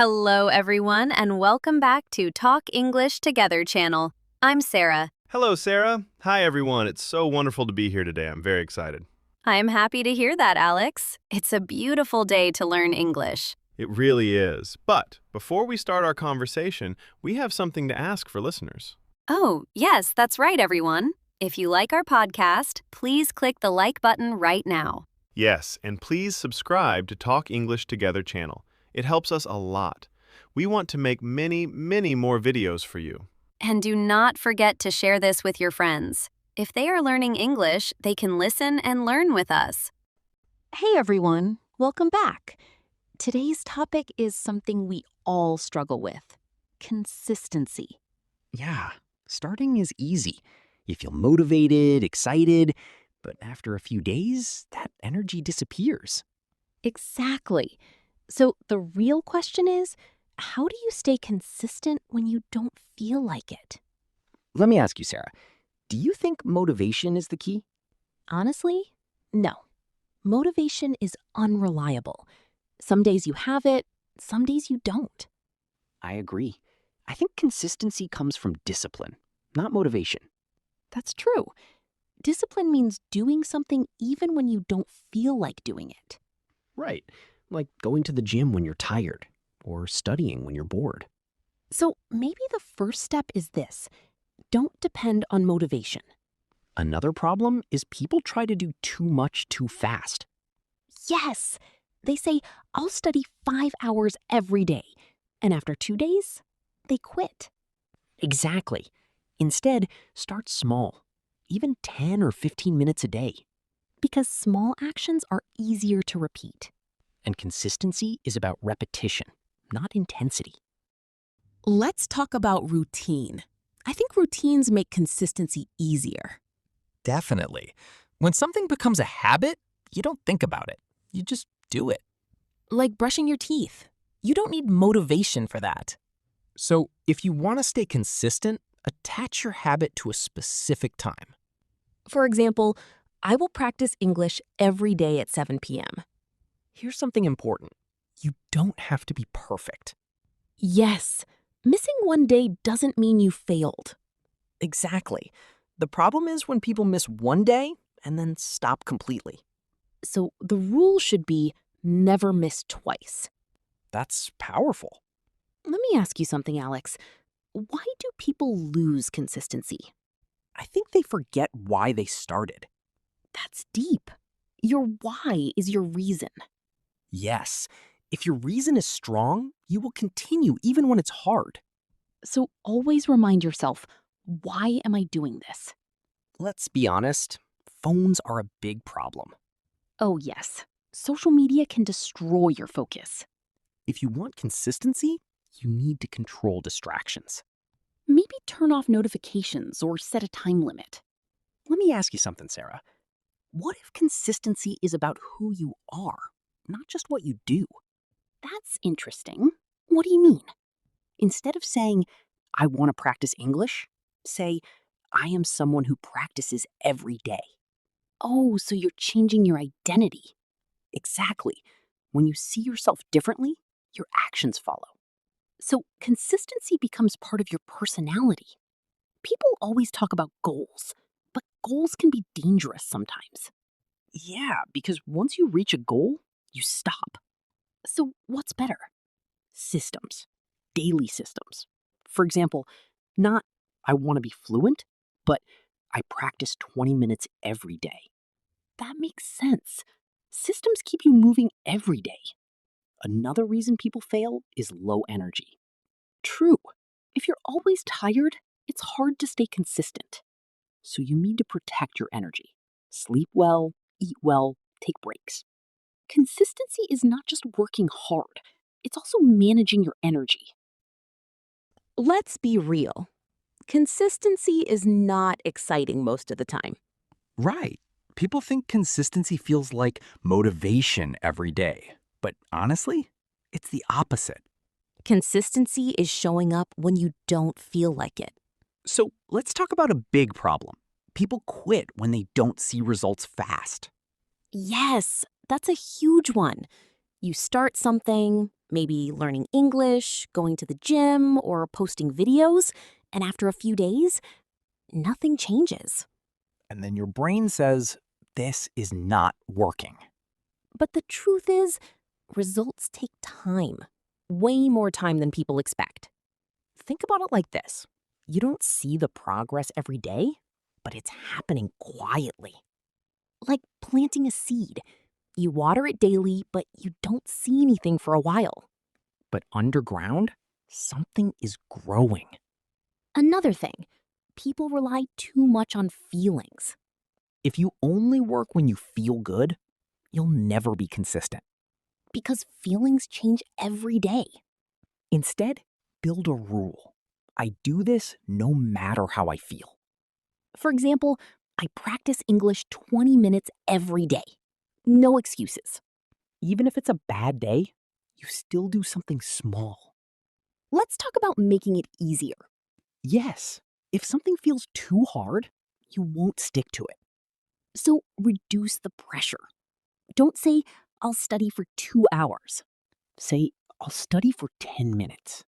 Hello, everyone, and welcome back to Talk English Together channel. I'm Sarah. Hello, Sarah. Hi, everyone. It's so wonderful to be here today. I'm very excited. I'm happy to hear that, Alex. It's a beautiful day to learn English. It really is. But before we start our conversation, we have something to ask for listeners. Oh, yes, that's right, everyone. If you like our podcast, please click the like button right now. Yes, and please subscribe to Talk English Together channel. It helps us a lot. We want to make many, many more videos for you. And do not forget to share this with your friends. If they are learning English, they can listen and learn with us. Hey everyone, welcome back. Today's topic is something we all struggle with: consistency. Yeah, starting is easy. You feel motivated, excited, but after a few days, that energy disappears. Exactly. So the real question is, how do you stay consistent when you don't feel like it? Let me ask you, Sarah, do you think motivation is the key? Honestly, no. Motivation is unreliable. Some days you have it, some days you don't. I agree. I think consistency comes from discipline, not motivation. That's true. Discipline means doing something even when you don't feel like doing it. Right, like going to the gym when you're tired, or studying when you're bored. So maybe the first step is this: don't depend on motivation. Another problem is people try to do too much too fast. Yes! They say, I'll study 5 hours every day. And after 2 days, they quit. Exactly. Instead, start small, even 10 or 15 minutes a day. Because small actions are easier to repeat. And consistency is about repetition, not intensity. Let's talk about routine. I think routines make consistency easier. Definitely. When something becomes a habit, you don't think about it. You just do it. Like brushing your teeth. You don't need motivation for that. So, if you want to stay consistent, attach your habit to a specific time. For example, I will practice English every day at 7 p.m. Here's something important. You don't have to be perfect. Yes, missing one day doesn't mean you failed. Exactly. The problem is when people miss one day and then stop completely. So the rule should be never miss twice. That's powerful. Let me ask you something, Alex. Why do people lose consistency? I think they forget why they started. That's deep. Your why is your reason. Yes, if your reason is strong, you will continue even when it's hard. So always remind yourself, why am I doing this? Let's be honest, phones are a big problem. Oh yes, social media can destroy your focus. If you want consistency, you need to control distractions. Maybe turn off notifications or set a time limit. Let me ask you something, Sarah. What if consistency is about who you are, not just what you do? That's interesting. What do you mean? Instead of saying, I want to practice English, say, I am someone who practices every day. Oh, so you're changing your identity. Exactly. When you see yourself differently, your actions follow. So consistency becomes part of your personality. People always talk about goals, but goals can be dangerous sometimes. Yeah, because once you reach a goal, you stop. So what's better? Systems. Daily systems. For example, not I want to be fluent, but I practice 20 minutes every day. That makes sense. Systems keep you moving every day. Another reason people fail is low energy. True. If you're always tired, it's hard to stay consistent. So you need to protect your energy. Sleep well, eat well, take breaks. Consistency is not just working hard, it's also managing your energy. Let's be real. Consistency is not exciting most of the time. Right. People think consistency feels like motivation every day. But honestly, it's the opposite. Consistency is showing up when you don't feel like it. So let's talk about a big problem. People quit when they don't see results fast. Yes, that's a huge one. You start something, maybe learning English, going to the gym, or posting videos, and after a few days, nothing changes. And then your brain says, this is not working. But the truth is, results take time. Way more time than people expect. Think about it like this. You don't see the progress every day, but it's happening quietly. Like planting a seed. You water it daily, but you don't see anything for a while. But underground, something is growing. Another thing, people rely too much on feelings. If you only work when you feel good, you'll never be consistent. Because feelings change every day. Instead, build a rule. I do this no matter how I feel. For example, I practice English 20 minutes every day. No excuses. Even if it's a bad day, you still do something small. Let's talk about making it easier. Yes, if something feels too hard, you won't stick to it. So reduce the pressure. Don't say, I'll study for 2 hours. Say, I'll study for 10 minutes.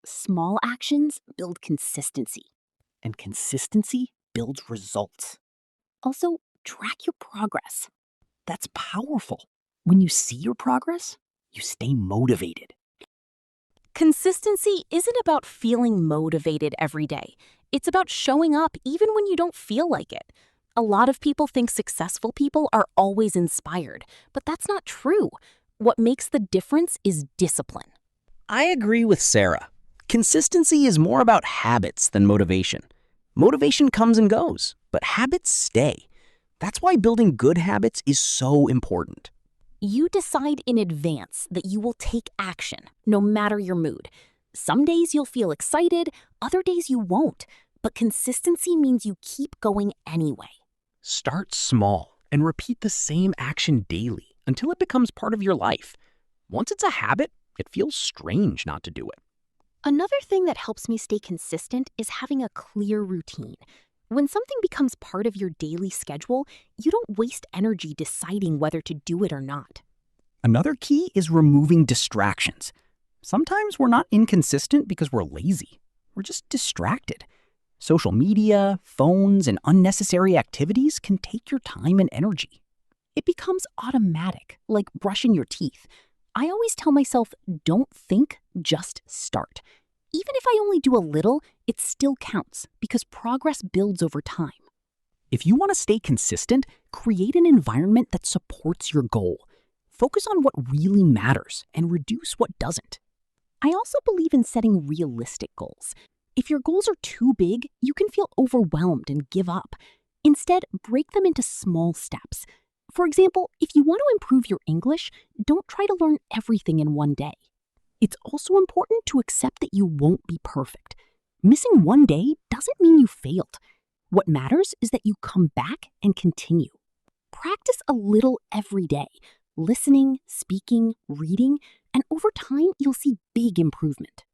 Small actions build consistency. And consistency builds results. Also, track your progress. That's powerful. When you see your progress, you stay motivated. Consistency isn't about feeling motivated every day. It's about showing up even when you don't feel like it. A lot of people think successful people are always inspired, but that's not true. What makes the difference is discipline. I agree with Sarah. Consistency is more about habits than motivation. Motivation comes and goes, but habits stay. That's why building good habits is so important. You decide in advance that you will take action, no matter your mood. Some days you'll feel excited, other days you won't. But consistency means you keep going anyway. Start small and repeat the same action daily until it becomes part of your life. Once it's a habit, it feels strange not to do it. Another thing that helps me stay consistent is having a clear routine. When something becomes part of your daily schedule, you don't waste energy deciding whether to do it or not. Another key is removing distractions. Sometimes we're not inconsistent because we're lazy. We're just distracted. Social media, phones, and unnecessary activities can take your time and energy. It becomes automatic, like brushing your teeth. I always tell myself, don't think, just start. Even if I only do a little, it still counts because progress builds over time. If you want to stay consistent, create an environment that supports your goal. Focus on what really matters and reduce what doesn't. I also believe in setting realistic goals. If your goals are too big, you can feel overwhelmed and give up. Instead, break them into small steps. For example, if you want to improve your English, don't try to learn everything in one day. It's also important to accept that you won't be perfect. Missing one day doesn't mean you failed. What matters is that you come back and continue. Practice a little every day, listening, speaking, reading, and over time you'll see big improvement.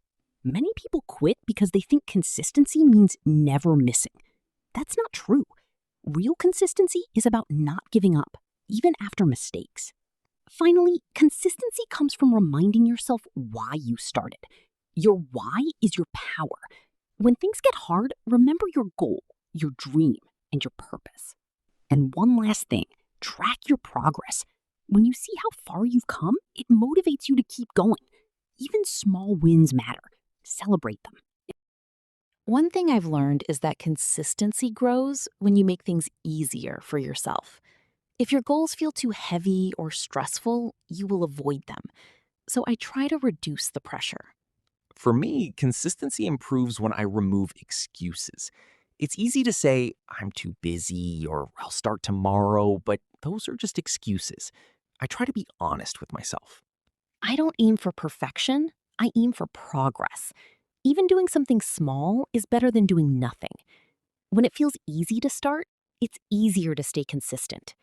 Many people quit because they think consistency means never missing. That's not true. Real consistency is about not giving up, even after mistakes. Finally, consistency comes from reminding yourself why you started. Your why is your power. When things get hard, remember your goal, your dream, and your purpose. And one last thing, track your progress. When you see how far you've come, it motivates you to keep going. Even small wins matter. Celebrate them. One thing I've learned is that consistency grows when you make things easier for yourself. If your goals feel too heavy or stressful, you will avoid them. So I try to reduce the pressure. For me, consistency improves when I remove excuses. It's easy to say, I'm too busy or I'll start tomorrow, but those are just excuses. I try to be honest with myself. I don't aim for perfection, I aim for progress. Even doing something small is better than doing nothing. When it feels easy to start, it's easier to stay consistent.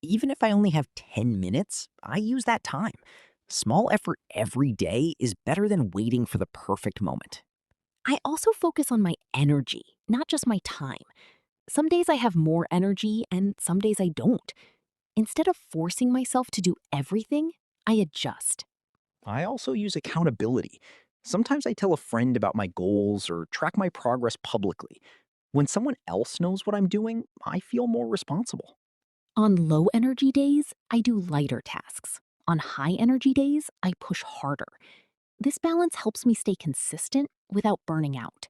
Even if I only have 10 minutes, I use that time. Small effort every day is better than waiting for the perfect moment. I also focus on my energy, not just my time. Some days I have more energy and some days I don't. Instead of forcing myself to do everything, I adjust. I also use accountability. Sometimes I tell a friend about my goals or track my progress publicly. When someone else knows what I'm doing, I feel more responsible. On low energy days, I do lighter tasks. On high energy days, I push harder. This balance helps me stay consistent without burning out.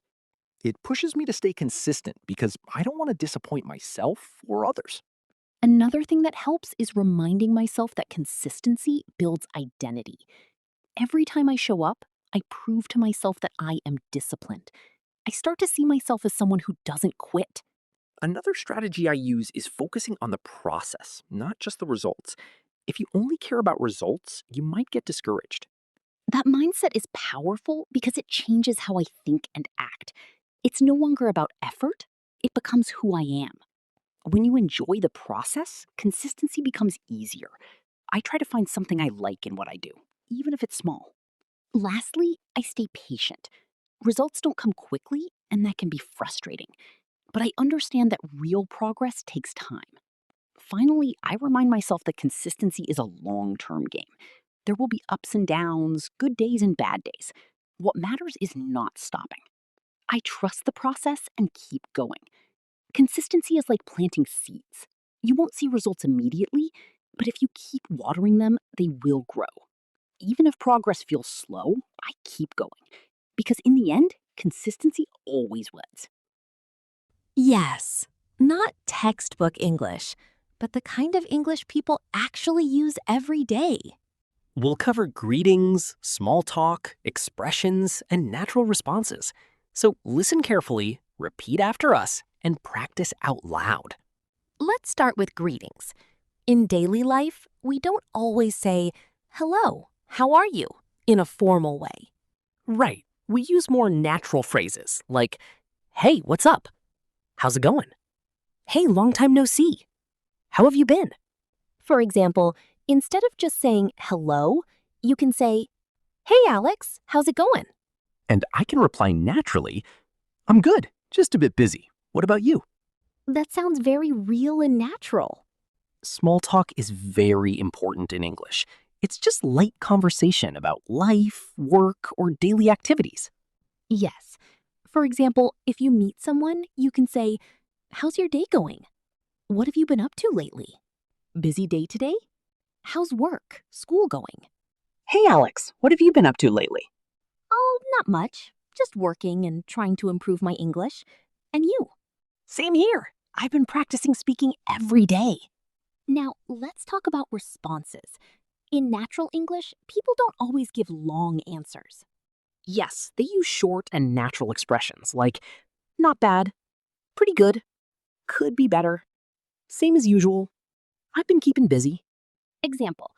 It pushes me to stay consistent because I don't want to disappoint myself or others. Another thing that helps is reminding myself that consistency builds identity. Every time I show up, I prove to myself that I am disciplined. I start to see myself as someone who doesn't quit. Another strategy I use is focusing on the process, not just the results. If you only care about results, you might get discouraged. That mindset is powerful because it changes how I think and act. It's no longer about effort, it becomes who I am. When you enjoy the process, consistency becomes easier. I try to find something I like in what I do, even if it's small. Lastly, I stay patient. Results don't come quickly, and that can be frustrating. But I understand that real progress takes time. Finally, I remind myself that consistency is a long-term game. There will be ups and downs, good days and bad days. What matters is not stopping. I trust the process and keep going. Consistency is like planting seeds. You won't see results immediately, but if you keep watering them, they will grow. Even if progress feels slow, I keep going. Because in the end, consistency always wins. Yes, not textbook English, but the kind of English people actually use every day. We'll cover greetings, small talk, expressions, and natural responses. So listen carefully, repeat after us, and practice out loud. Let's start with greetings. In daily life, we don't always say, "Hello, how are you?" in a formal way. Right, we use more natural phrases like, "Hey, what's up? How's it going? Hey, long time no see. How have you been?" For example, instead of just saying hello, you can say, "Hey Alex, how's it going?" And I can reply naturally, I'm good, just a bit busy. What about you? That sounds very real and natural. Small talk is very important in English. It's just light conversation about life, work, or daily activities. Yes. For example, if you meet someone, you can say, "How's your day going? What have you been up to lately? Busy day today? How's work, school going?" Hey, Alex, what have you been up to lately? "Oh, not much. Just working and trying to improve my English. And you?" Same here. I've been practicing speaking every day. Now, let's talk about responses. In natural English, people don't always give long answers. Yes, they use short and natural expressions like, not bad, pretty good, could be better, same as usual, I've been keeping busy. Example,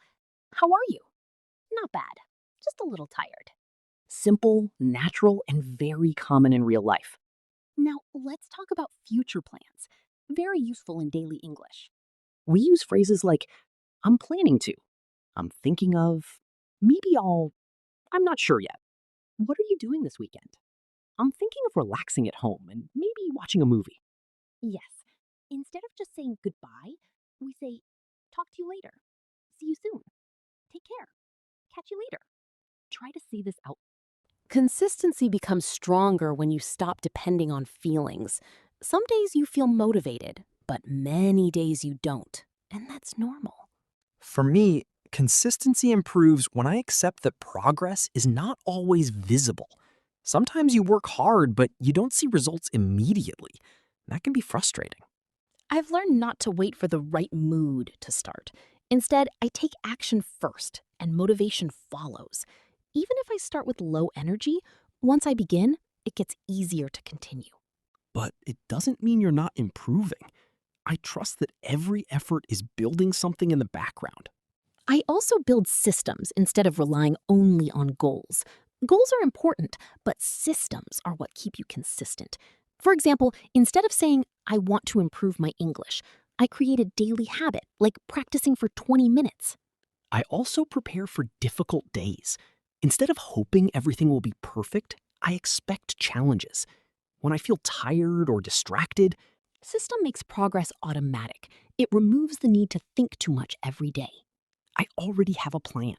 how are you? Not bad, just a little tired. Simple, natural, and very common in real life. Now, let's talk about future plans. Very useful in daily English. We use phrases like, I'm planning to, I'm thinking of, maybe I'm not sure yet. What are you doing this weekend? I'm thinking of relaxing at home and maybe watching a movie. Yes, instead of just saying goodbye, we say, talk to you later. See you soon. Take care. Catch you later. Try to see this out. Consistency becomes stronger when you stop depending on feelings. Some days you feel motivated, but many days you don't, and that's normal. For me, consistency improves when I accept that progress is not always visible. Sometimes you work hard, but you don't see results immediately. That can be frustrating. I've learned not to wait for the right mood to start. Instead, I take action first, and motivation follows. Even if I start with low energy, once I begin, it gets easier to continue. But it doesn't mean you're not improving. I trust that every effort is building something in the background. I also build systems instead of relying only on goals. Goals are important, but systems are what keep you consistent. For example, instead of saying, "I want to improve my English," I create a daily habit, like practicing for 20 minutes. I also prepare for difficult days. Instead of hoping everything will be perfect, I expect challenges. When I feel tired or distracted, System makes progress automatic. It removes the need to think too much every day. I already have a plan.